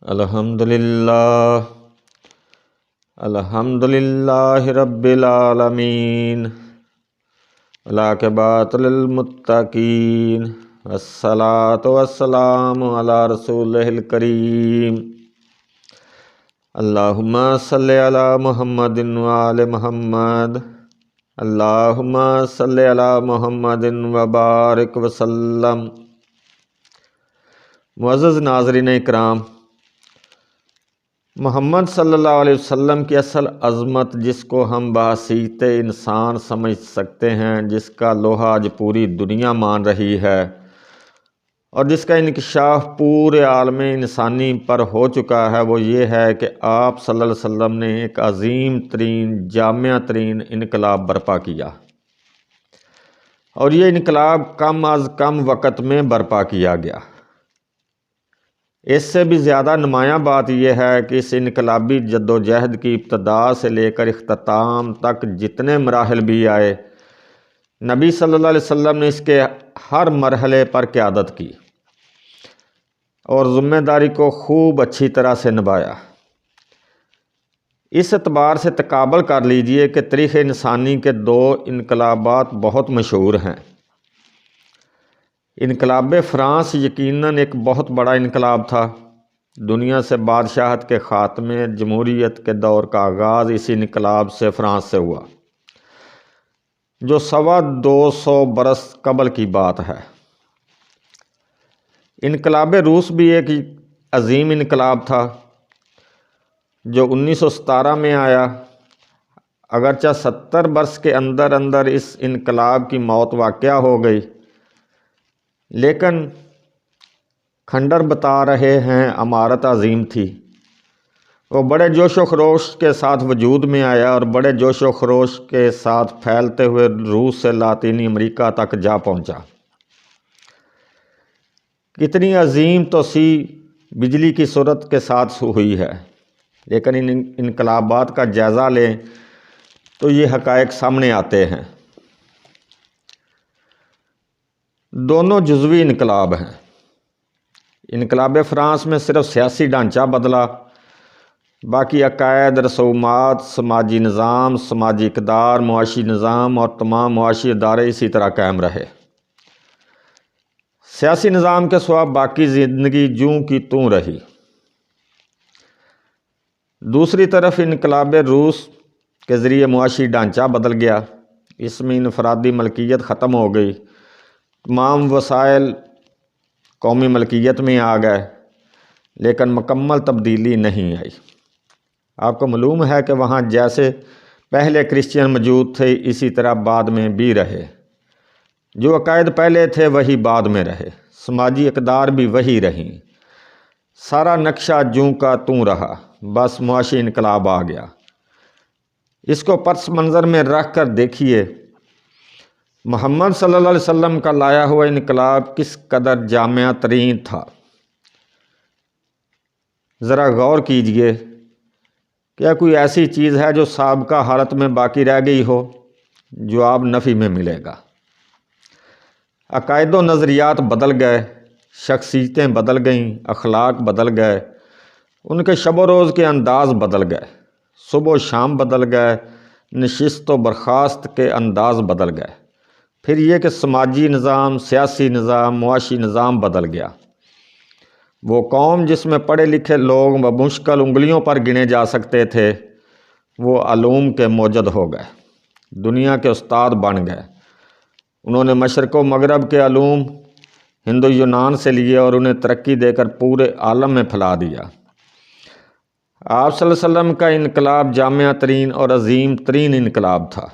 الحمدللہ الحمدللہ رب العالمین والعاقبۃ للمتقین والصلاۃ والسلام علی رسولہ الکریم اللہم صلی علی محمد وآل محمد اللہم صلی علی محمد وبارک وسلم۔ معزز ناظرین اکرام، محمد صلی اللہ علیہ وسلم کی اصل عظمت، جس کو ہم بحیثیت انسان سمجھ سکتے ہیں، جس کا لوہا آج پوری دنیا مان رہی ہے اور جس کا انکشاف پورے عالم انسانی پر ہو چکا ہے، وہ یہ ہے کہ آپ صلی اللہ علیہ وسلم نے ایک عظیم ترین جامع ترین انقلاب برپا کیا، اور یہ انقلاب کم از کم وقت میں برپا کیا گیا۔ اس سے بھی زیادہ نمایاں بات یہ ہے کہ اس انقلابی جدوجہد کی ابتدا سے لے کر اختتام تک جتنے مراحل بھی آئے، نبی صلی اللہ علیہ وسلم نے اس کے ہر مرحلے پر قیادت کی اور ذمہ داری کو خوب اچھی طرح سے نبھایا۔ اس اعتبار سے تقابل کر لیجئے کہ تاریخ انسانی کے دو انقلابات بہت مشہور ہیں۔ انقلاب فرانس یقیناً ایک بہت بڑا انقلاب تھا۔ دنیا سے بادشاہت کے خاتمے، جمہوریت کے دور کا آغاز اسی انقلاب سے فرانس سے ہوا، جو 250 برس قبل کی بات ہے۔ انقلاب روس بھی ایک عظیم انقلاب تھا جو 1917 میں آیا۔ اگرچہ 70 برس کے اندر اندر اس انقلاب کی موت واقع ہو گئی، لیکن کھنڈر بتا رہے ہیں عمارت عظیم تھی۔ وہ بڑے جوش و خروش کے ساتھ وجود میں آیا اور بڑے جوش و خروش کے ساتھ پھیلتے ہوئے روس سے لاطینی امریکہ تک جا پہنچا۔ کتنی عظیم توسیع بجلی کی صورت کے ساتھ ہوئی ہے، لیکن ان انقلابات کا جائزہ لیں تو یہ حقائق سامنے آتے ہیں۔ دونوں جزوی انقلاب ہیں۔ انقلاب فرانس میں صرف سیاسی ڈھانچہ بدلا، باقی عقائد، رسومات، سماجی نظام، سماجی اقدار، معاشی نظام اور تمام معاشی ادارے اسی طرح قائم رہے۔ سیاسی نظام کے سوا باقی زندگی جوں کی توں رہی۔ دوسری طرف انقلاب روس کے ذریعے معاشی ڈھانچہ بدل گیا۔ اس میں انفرادی ملکیت ختم ہو گئی، تمام وسائل قومی ملکیت میں آ گئے، لیکن مکمل تبدیلی نہیں آئی۔ آپ کو معلوم ہے کہ وہاں جیسے پہلے کرسچین موجود تھے، اسی طرح بعد میں بھی رہے۔ جو عقائد پہلے تھے وہی بعد میں رہے، سماجی اقدار بھی وہی رہیں، سارا نقشہ جوں کا توں رہا، بس معاشی انقلاب آ گیا۔ اس کو پس منظر میں رکھ کر دیکھیے، محمد صلی اللہ علیہ وسلم کا لایا ہوا انقلاب کس قدر جامع ترین تھا۔ ذرا غور کیجئے، کیا کوئی ایسی چیز ہے جو سابقہ حالت میں باقی رہ گئی ہو؟ جواب نفی میں ملے گا۔ عقائد و نظریات بدل گئے، شخصیتیں بدل گئیں، اخلاق بدل گئے، ان کے شب و روز کے انداز بدل گئے، صبح و شام بدل گئے، نشست و برخاست کے انداز بدل گئے۔ پھر یہ کہ سماجی نظام، سیاسی نظام، معاشی نظام بدل گیا۔ وہ قوم جس میں پڑھے لکھے لوگ بمشکل انگلیوں پر گنے جا سکتے تھے، وہ علوم کے موجد ہو گئے، دنیا کے استاد بن گئے۔ انہوں نے مشرق و مغرب کے علوم ہند و یونان سے لیے اور انہیں ترقی دے کر پورے عالم میں پھیلا دیا۔ آپ صلی اللہ علیہ وسلم کا انقلاب جامع ترین اور عظیم ترین انقلاب تھا۔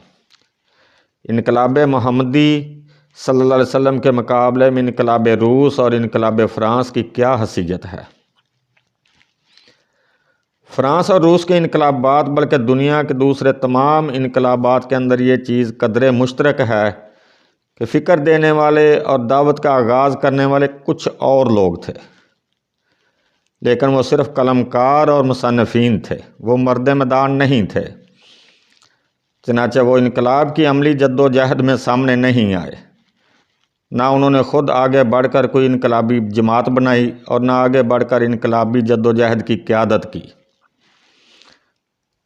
انقلاب محمدی صلی اللہ علیہ وسلم کے مقابلے میں انقلاب روس اور انقلاب فرانس کی کیا حیثیت ہے؟ فرانس اور روس کے انقلابات، بلکہ دنیا کے دوسرے تمام انقلابات کے اندر یہ چیز قدرے مشترک ہے کہ فکر دینے والے اور دعوت کا آغاز کرنے والے کچھ اور لوگ تھے، لیکن وہ صرف قلمکار اور مصنفین تھے، وہ مرد میدان نہیں تھے۔ چنانچہ وہ انقلاب کی عملی جد و جہد میں سامنے نہیں آئے۔ نہ انہوں نے خود آگے بڑھ کر کوئی انقلابی جماعت بنائی اور نہ آگے بڑھ کر انقلابی جد و جہد کی قیادت کی۔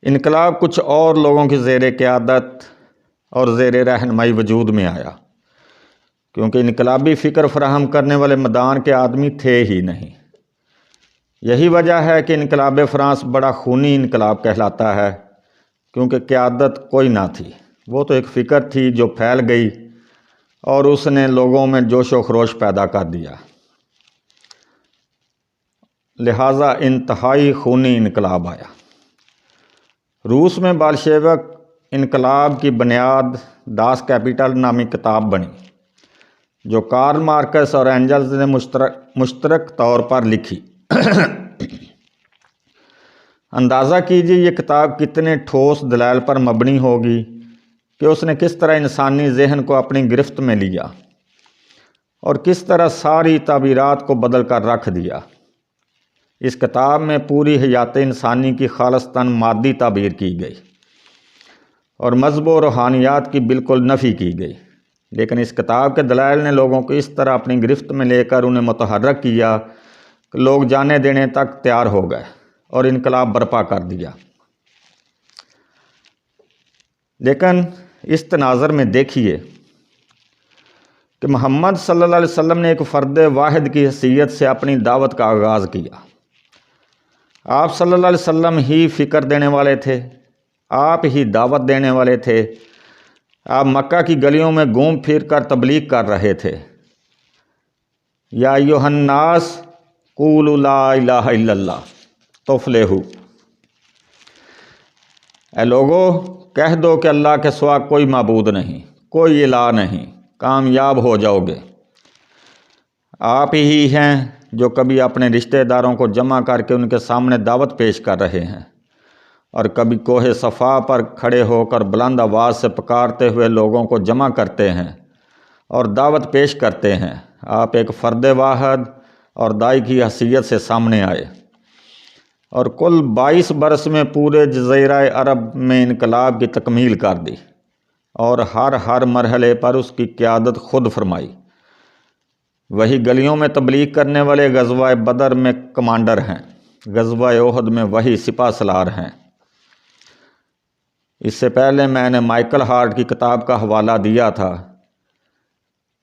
انقلاب کچھ اور لوگوں کی زیر قیادت اور زیر رہنمائی وجود میں آیا، کیونکہ انقلابی فکر فراہم کرنے والے میدان کے آدمی تھے ہی نہیں۔ یہی وجہ ہے کہ انقلاب فرانس بڑا خونی انقلاب کہلاتا ہے، کیونکہ قیادت کوئی نہ تھی، وہ تو ایک فکر تھی جو پھیل گئی اور اس نے لوگوں میں جوش و خروش پیدا کر دیا، لہٰذا انتہائی خونی انقلاب آیا۔ روس میں بالشیوک انقلاب کی بنیاد داس کیپیٹل نامی کتاب بنی، جو کارل مارکس اور اینجلز نے مشترک طور پر لکھی۔ اندازہ کیجیے یہ کتاب کتنے ٹھوس دلائل پر مبنی ہوگی کہ اس نے کس طرح انسانی ذہن کو اپنی گرفت میں لیا اور کس طرح ساری تعبیرات کو بدل کر رکھ دیا۔ اس کتاب میں پوری حیات انسانی کی خالصتاً مادی تعبیر کی گئی اور مذہب و روحانیات کی بالکل نفی کی گئی، لیکن اس کتاب کے دلائل نے لوگوں کو اس طرح اپنی گرفت میں لے کر انہیں متحرک کیا کہ لوگ جانے دینے تک تیار ہو گئے اور انقلاب برپا کر دیا۔ لیکن اس تناظر میں دیکھیے کہ محمد صلی اللہ علیہ وسلم نے ایک فرد واحد کی حیثیت سے اپنی دعوت کا آغاز کیا۔ آپ صلی اللہ علیہ وسلم ہی فکر دینے والے تھے، آپ ہی دعوت دینے والے تھے، آپ مکہ کی گلیوں میں گھوم پھر کر تبلیغ کر رہے تھے۔ یا ایھا الناس قولوا لا الہ الا اللہ تفلحوا، اے لوگو کہہ دو کہ اللہ کے سوا کوئی معبود نہیں، کوئی الہ نہیں، کامیاب ہو جاؤ گے۔ آپ ہی ہیں جو کبھی اپنے رشتہ داروں کو جمع کر کے ان کے سامنے دعوت پیش کر رہے ہیں اور کبھی کوہ صفا پر کھڑے ہو کر بلند آواز سے پکارتے ہوئے لوگوں کو جمع کرتے ہیں اور دعوت پیش کرتے ہیں۔ آپ ایک فرد واحد اور داعی کی حیثیت سے سامنے آئے اور کل 22 برس میں پورے جزیرہ عرب میں انقلاب کی تکمیل کر دی اور ہر مرحلے پر اس کی قیادت خود فرمائی۔ وہی گلیوں میں تبلیغ کرنے والے غزوہ بدر میں کمانڈر ہیں، غزوہ احد میں وہی سپہ سالار ہیں۔ اس سے پہلے میں نے مائیکل ہارٹ کی کتاب کا حوالہ دیا تھا۔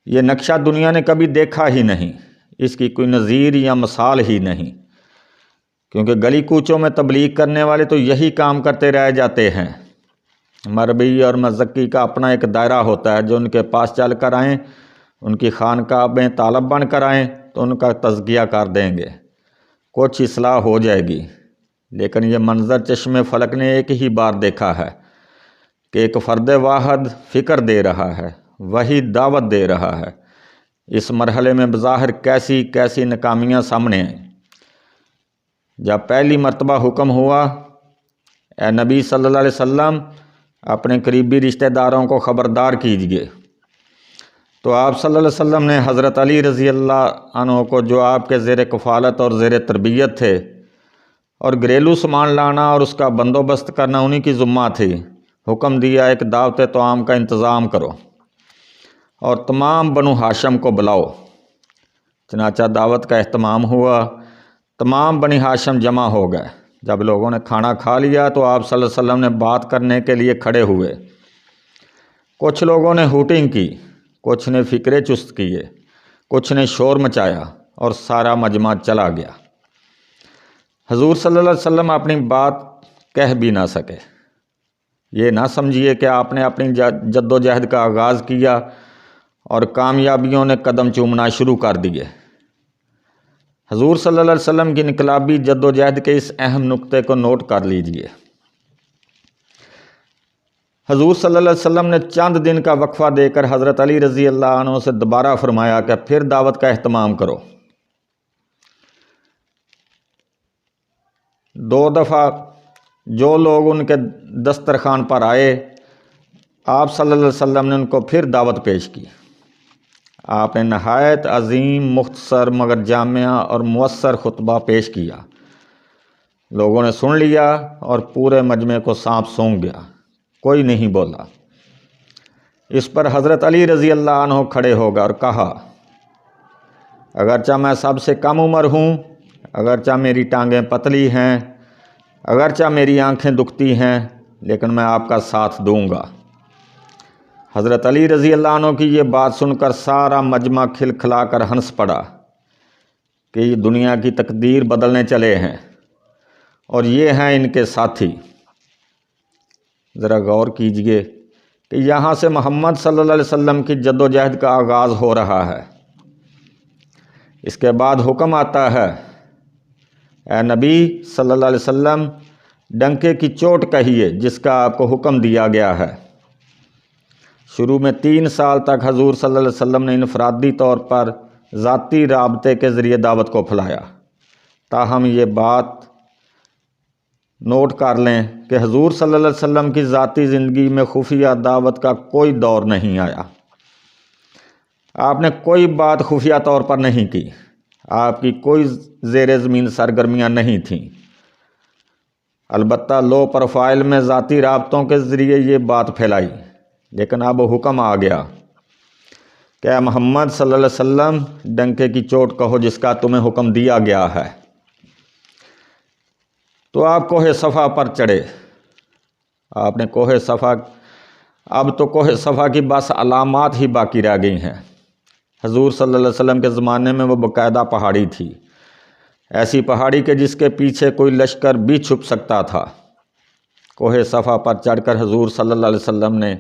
یہ نقشہ دنیا نے کبھی دیکھا ہی نہیں، اس کی کوئی نظیر یا مثال ہی نہیں، کیونکہ گلی کوچوں میں تبلیغ کرنے والے تو یہی کام کرتے رہ جاتے ہیں۔ مربی اور مزکی کا اپنا ایک دائرہ ہوتا ہے، جو ان کے پاس چل کر آئیں، ان کی خانقاہ میں طالب بن کر آئیں تو ان کا تزکیہ کر دیں گے، کچھ اصلاح ہو جائے گی۔ لیکن یہ منظر چشم فلک نے ایک ہی بار دیکھا ہے کہ ایک فرد واحد فکر دے رہا ہے، وہی دعوت دے رہا ہے۔ اس مرحلے میں بظاہر کیسی کیسی ناکامیاں سامنے آئیں۔ جب پہلی مرتبہ حکم ہوا اے نبی صلی اللہ علیہ وسلم اپنے قریبی رشتہ داروں کو خبردار کیجیے، تو آپ صلی اللہ علیہ وسلم نے حضرت علی رضی اللہ عنہ کو، جو آپ کے زیر کفالت اور زیر تربیت تھے اور گھریلو سامان لانا اور اس کا بندوبست کرنا انہی کی ذمہ تھی، حکم دیا ایک دعوت طعام کا انتظام کرو اور تمام بنو ہاشم کو بلاؤ۔ چنانچہ دعوت کا اہتمام ہوا، تمام بنی ہاشم جمع ہو گئے۔ جب لوگوں نے کھانا کھا لیا تو آپ صلی اللہ علیہ وسلم نے بات کرنے کے لیے کھڑے ہوئے۔ کچھ لوگوں نے ہوٹنگ کی، کچھ نے فکرے چست کیے، کچھ نے شور مچایا اور سارا مجمع چلا گیا۔ حضور صلی اللہ علیہ وسلم اپنی بات کہہ بھی نہ سکے۔ یہ نہ سمجھیے کہ آپ نے اپنی جد و جہد کا آغاز کیا اور کامیابیوں نے قدم چومنا شروع کر دیے۔ حضور صلی اللہ علیہ وسلم کی انقلابی جد و جہد کے اس اہم نقطے کو نوٹ کر لیجئے۔ حضور صلی اللہ علیہ وسلم نے چند دن کا وقفہ دے کر حضرت علی رضی اللہ عنہ سے دوبارہ فرمایا کہ پھر دعوت کا اہتمام کرو۔ 2 دفعہ جو لوگ ان کے دسترخوان پر آئے، آپ صلی اللہ علیہ وسلم نے ان کو پھر دعوت پیش کی۔ آپ نے نہایت عظیم، مختصر مگر جامع اور مؤثر خطبہ پیش کیا۔ لوگوں نے سن لیا اور پورے مجمع کو سانپ سونگھ گیا، کوئی نہیں بولا۔ اس پر حضرت علی رضی اللہ عنہ کھڑے ہو گئے اور کہا، اگرچہ میں سب سے کم عمر ہوں، اگرچہ میری ٹانگیں پتلی ہیں، اگرچہ میری آنکھیں دکھتی ہیں، لیکن میں آپ کا ساتھ دوں گا۔ حضرت علی رضی اللہ عنہ کی یہ بات سن کر سارا مجمع کھلکھلا کر ہنس پڑا کہ یہ دنیا کی تقدیر بدلنے چلے ہیں اور یہ ہیں ان کے ساتھی۔ ذرا غور کیجئے کہ یہاں سے محمد صلی اللہ علیہ وسلم کی جد و جہد کا آغاز ہو رہا ہے۔ اس کے بعد حکم آتا ہے، اے نبی صلی اللہ علیہ وسلم، ڈنکے کی چوٹ کہیے جس کا آپ کو حکم دیا گیا ہے۔ شروع میں 3 سال تک حضور صلی اللہ علیہ وسلم نے انفرادی طور پر ذاتی رابطے کے ذریعے دعوت کو پھیلایا۔ تاہم یہ بات نوٹ کر لیں کہ حضور صلی اللہ علیہ وسلم کی ذاتی زندگی میں خفیہ دعوت کا کوئی دور نہیں آیا۔ آپ نے کوئی بات خفیہ طور پر نہیں کی، آپ کی کوئی زیر زمین سرگرمیاں نہیں تھیں۔ البتہ لو پروفائل میں ذاتی رابطوں کے ذریعے یہ بات پھیلائی، لیکن اب حکم آ گیا کہ اے محمد صلی اللہ علیہ وسلم، ڈنکے کی چوٹ کہو جس کا تمہیں حکم دیا گیا ہے۔ تو آپ کوہ صفا پر چڑھے۔ آپ نے کوہ صفا، اب تو کوہ صفا کی بس علامات ہی باقی رہ گئی ہیں۔ حضور صلی اللہ علیہ وسلم کے زمانے میں وہ باقاعدہ پہاڑی تھی، ایسی پہاڑی کہ جس کے پیچھے کوئی لشکر بھی چھپ سکتا تھا۔ کوہ صفا پر چڑھ کر حضور صلی اللہ علیہ وسلم نے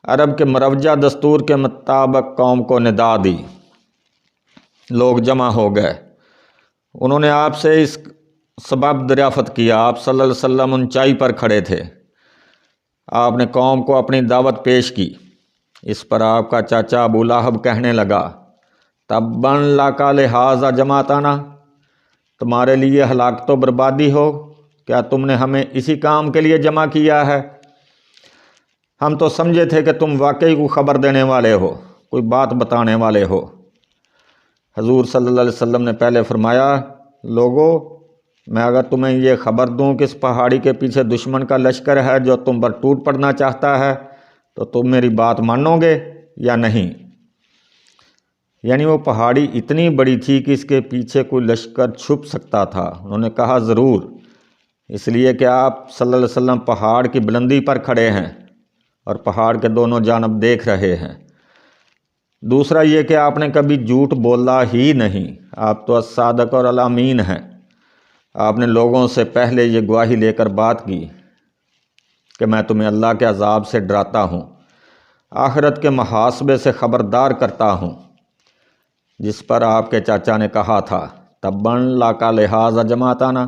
عرب کے مروجہ دستور کے مطابق قوم کو ندا دی۔ لوگ جمع ہو گئے، انہوں نے آپ سے اس سبب دریافت کیا۔ آپ صلی اللہ علیہ وسلم اونچائی پر کھڑے تھے، آپ نے قوم کو اپنی دعوت پیش کی۔ اس پر آپ کا چاچا ابو لہب کہنے لگا، تباً لک لہٰذا جمعتنا، تمہارے لیے ہلاکت و بربادی ہو، کیا تم نے ہمیں اسی کام کے لیے جمع کیا ہے؟ ہم تو سمجھے تھے کہ تم واقعی کو خبر دینے والے ہو، کوئی بات بتانے والے ہو۔ حضور صلی اللہ علیہ وسلم نے پہلے فرمایا، لوگو، میں اگر تمہیں یہ خبر دوں کہ اس پہاڑی کے پیچھے دشمن کا لشکر ہے جو تم پر ٹوٹ پڑنا چاہتا ہے، تو تم میری بات مانو گے یا نہیں؟ یعنی وہ پہاڑی اتنی بڑی تھی کہ اس کے پیچھے کوئی لشکر چھپ سکتا تھا۔ انہوں نے کہا ضرور، اس لیے کہ آپ صلی اللہ علیہ وسلم پہاڑ کی بلندی پر کھڑے ہیں اور پہاڑ کے دونوں جانب دیکھ رہے ہیں۔ دوسرا یہ کہ آپ نے کبھی جھوٹ بولا ہی نہیں، آپ تو الصادق اور الامین ہیں۔ آپ نے لوگوں سے پہلے یہ گواہی لے کر بات کی کہ میں تمہیں اللہ کے عذاب سے ڈراتا ہوں، آخرت کے محاسبے سے خبردار کرتا ہوں۔ جس پر آپ کے چاچا نے کہا تھا، تباً لک لہٰذا جمعتنا،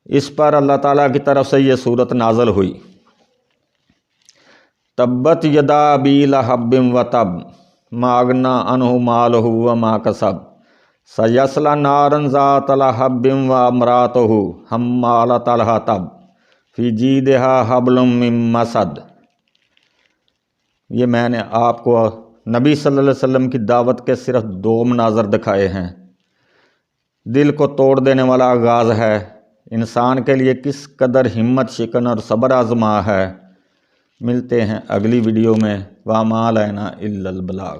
اس پر اللہ تعالیٰ کی طرف سے یہ صورت نازل ہوئی، تبت یدا ابی لہب وتب ما اغنی عنہ مالہ وما کسب سیصلی نارا ذات لہب وامرأتہ حمالۃ الحطب فی جیدہا حبل من مسد۔ یہ میں نے آپ کو نبی صلی اللہ علیہ وسلم کی دعوت کے صرف 2 مناظر دکھائے ہیں۔ دل کو توڑ دینے والا آغاز ہے، انسان کے لیے کس قدر ہمت شکن اور صبر آزما ہے۔ ملتے ہیں اگلی ویڈیو میں، وما علینا الا البلاغ۔